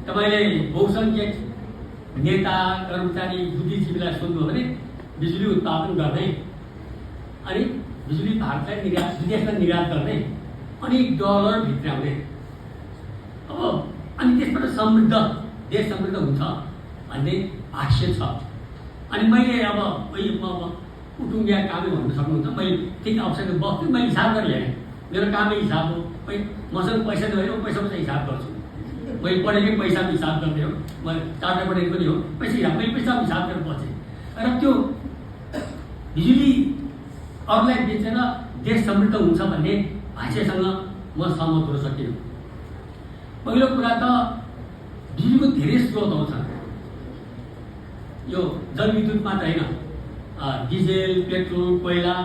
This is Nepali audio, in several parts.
तपाईँले बहुसङ्ख्यक नेता कर्मचारी बुद्धिजीवीलाई सोध्नु हो भने बिजुली उत्पादन गर्ने अनि बिजुली भारतलाई विदेशमा निर्यात गर्ने अनि डलर भित्राउने अब अनि त्यसबाट समृद्ध देश समृद्ध हुन्छ भन्ने भाष्य छ। अनि मैले अब उटुङ्गिया कामै भन्नु सक्नुहुन्छ। मैले ठिक अवसरमा बस्छु, मैले हिसाब गरेर ल्याएँ। मेरो कामै हिसाब हो। मसँग पैसा दिएर पैसाको चाहिँ हिसाब गर्छु। मैले पढेकै पैसाको हिसाब गर्ने हो, मैले चार्टर पढेको पनि हो, पैसा हिसाब मैले पैसाको हिसाब गरेर बसेँ। र त्यो बिजुली अरूलाई बेचेर देश समृद्ध हुन्छ भन्ने भाष्यसँग म सहमत हुन सकिनँ। पहिलो कुरा त बिजुलीको धेरै स्रोतहरू छन्। यो जलविद्युत मात्र होइन, डिजेल, पेट्रोल, कोइला,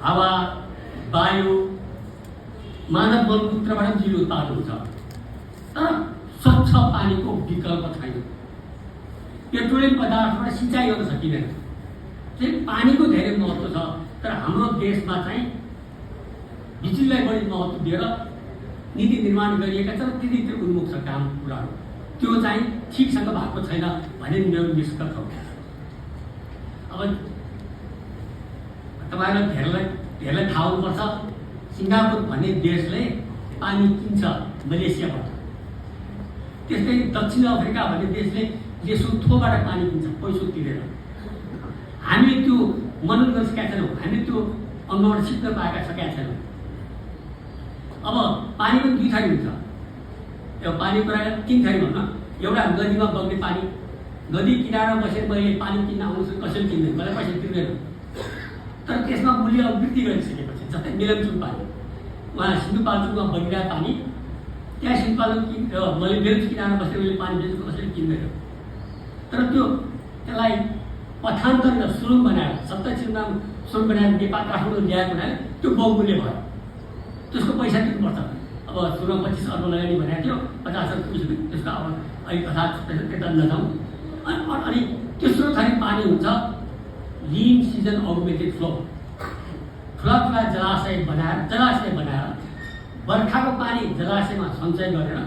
हावा, वायु, मानव मलमूत्रबाट बिजुली उत्पादन हुन्छ। तर स्वच्छ पानीको विकल्प छैन। पेट्रोलियम पदार्थबाट सिँचाइ गर्न सकिँदैन। चाहिँ पानीको धेरै महत्त्व छ। तर हाम्रो देशमा चाहिँ बिजुलीलाई बढी महत्त्व दिएर नीति निर्माण गरिएका छन्। त्यति उन्मुख छ काम कुराहरू। त्यो चाहिँ ठिकसँग भएको छैन भन्ने मेरो निष्कर्ष हो। अब तपाईँहरूलाई धेरैलाई थाहा हुनुपर्छ, सिङ्गापुर भन्ने देशले पानी किन्छ मलेसियाबाट। त्यस्तै दक्षिण अफ्रिका भन्ने देशले लेसोथोबाट पानी किन्छ पैसो तिरेर। हामीले त्यो मनन गर्न सकेका छैनौँ, हामीले त्यो अङ्गबाट सिक्न पाएका सकेका छैनौँ। अब पानी पनि दुई थरी हुन्छ। यो पानी कुरा तिन थरी भन्न, एउटा नदीमा बग्ने पानी, नदी किनारमा बसेर मैले पानी किन्न आउँछु, कसैले किन्दैन, मलाई पैसा तिर्दैन। तर त्यसमा मूल्य वृद्धि गरिसकेपछि जस्तै मिलनचुक पानी, उहाँ सिन्धुपाल्चोकमा बगिरहेको पानी, त्यहाँ सिन्धुपाल्चोक मैले मिलनचुक किनारमा बसेर मैले पानी बेच्छु, कसैले किन्दैन। तर त्यसलाई पथान्तरण सुरुङ बनाएर 70 सुरुङ बनाएर नेपाल काठमाडौँ ल्याएको हुनाले त्यो बहुमूल्य भयो। त्यसको पैसा तिर्नुपर्छ। अब सुरुङ 25 अर्ब लगानी भनेको थियो, 50 अर्ब त्यसको अब अहिले कथा त्यता नजाउँ। अनि तेस्रो थरी पानी हुन्छ लिन सिजन अगुमेटेड फ्लो। ठुला ठुला जलाशय बनाएर बर्खाको पानी जलाशयमा सञ्चय गरेर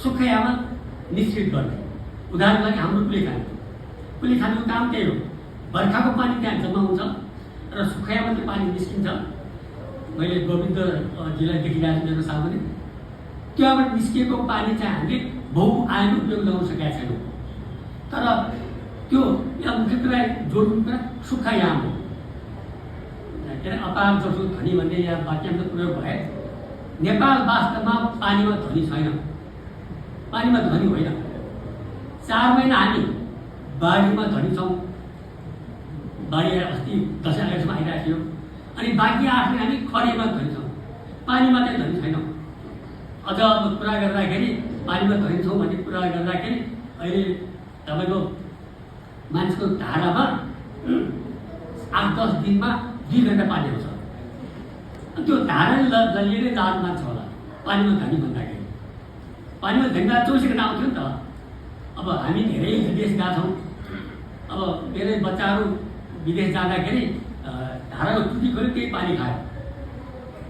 सुक्खायामा निश्चित गर्ने। उदाहरणको लागि हाम्रो कुलेखानीको काम त्यही हो। बर्खाको पानी त्यहाँ जम्मा हुन्छ र सुक्खायामा त्यो पानी निस्किन्छ। मैले गोविन्दजीलाई देखिरहेको छु मेरो सामने। त्यहाँबाट निस्किएको पानी चाहिँ हामीले बहुआयामी उपयोग लगाउन सकेका छैनौँ। तर त्यो यहाँ मुख्य कुरा जोड्नु कुरा सुक्खायाम हो। के अरे अपार जसो धनी भन्ने यहाँ वाक्यांश प्रयोग भए। नेपाल वास्तवमा पानीमा धनी छैन, पानीमा धनी होइन। 4 महिना हामी बाढीमा धनी छौँ। बाढी अस्ति दसैँ अगस्तमा आइरहेको थियो। अनि बाँकी 8 महिना हामी खडेमा धनी छौँ, पानीमा चाहिँ धनी छैनौँ। अझ कुरा गर्दाखेरि पानीमा धनी छौँ भन्ने कुरा गर्दाखेरि अहिले तपाईँको मान्छेको धारामा 8-10 दिनमा 2 घन्टा पानी आउँछ। त्यो धाराले लिएर जान मान्छ होला पानीमा धनी भन्दाखेरि। पानीमा धनी 24 घन्टा आउँथ्यो नि त। अब हामी धेरै विदेश गएका छौँ। अब मेरै बच्चाहरू विदेश जाँदाखेरि धाराको टुटी खोल्यो त्यही पानी खायो।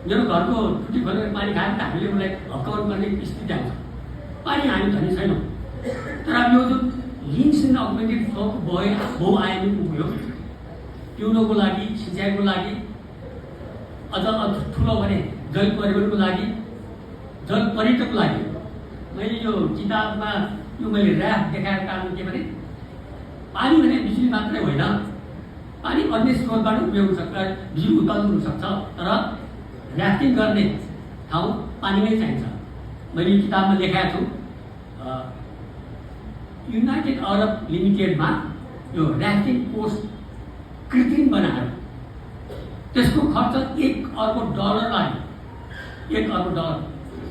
मेरो घरको टुटी खोलेर पानी खायो त हामीले उसलाई हप्काउनु पर्ने स्थिति आउँछ। पानी हामी धनी छैनौँ। तर अब यो जुन लिन्स अगुमेन्टेड फ्लोको बहुआयामी उपयोग पिउनको लागि, सिँचाइको लागि, अझ ठुलो भने जल परिवहनको लागि, जल पर्यटनको लागि। मैले यो किताबमा यो मैले ऱ्याफ्ट देखाएको कारण के भने पानी भने बिजुली मात्रै होइन, पानी अन्य स्रोतबाट उपयोग हुन सक्छ, बिजुली उत्पादन हुनसक्छ। तर ऱ्याफ्टिङ गर्ने ठाउँ पानीमै चाहिन्छ। मैले किताबमा लेखाएको छु युनाइटेड अरब लिमिटेडमा यो ऱ्याफ्टिङ कोर्स कृत्रिम बनाएर त्यसको खर्च $1 अर्ब लाग्यो। $1 अर्ब।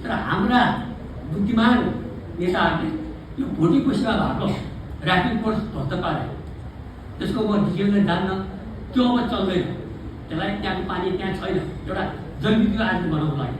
तर हाम्रा बुद्धिमान नेताहरूले यो भोटी कोसीमा भएको ऱ्याफ्टिङ कोर्स ध्वस्त पारे। त्यसको म डिटेलमा जान्न, त्यो अब चल्दैन। त्यसलाई त्यहाँको पानी त्यहाँ छैन एउटा जलविद्युत आयोजन बनाउनको लागि।